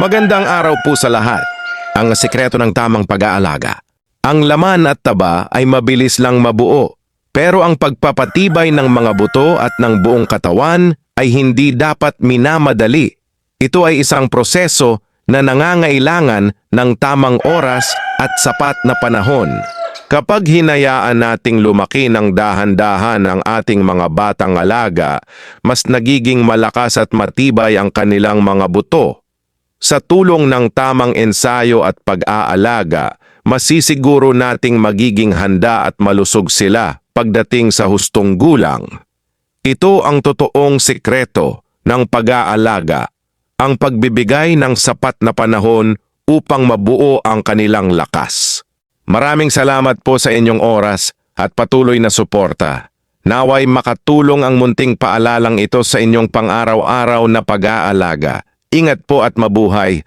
Magandang araw po sa lahat. Ang sikreto ng tamang pag-aalaga. Ang laman at taba ay mabilis lang mabuo, pero ang pagpapatibay ng mga buto at ng buong katawan ay hindi dapat minamadali. Ito ay isang proseso na nangangailangan ng tamang oras at sapat na panahon. Kapag hinayaan nating lumaki ng dahan-dahan ang ating mga batang alaga, mas nagiging malakas at matibay ang kanilang mga buto. Sa tulong ng tamang ensayo at pag-aalaga, masisiguro nating magiging handa at malusog sila pagdating sa hustong gulang. Ito ang totoong sikreto ng pag-aalaga, ang pagbibigay ng sapat na panahon upang mabuo ang kanilang lakas. Maraming salamat po sa inyong oras at patuloy na suporta. Naway makatulong ang munting paalalang ito sa inyong pang-araw-araw na pag-aalaga. Ingat po at mabuhay.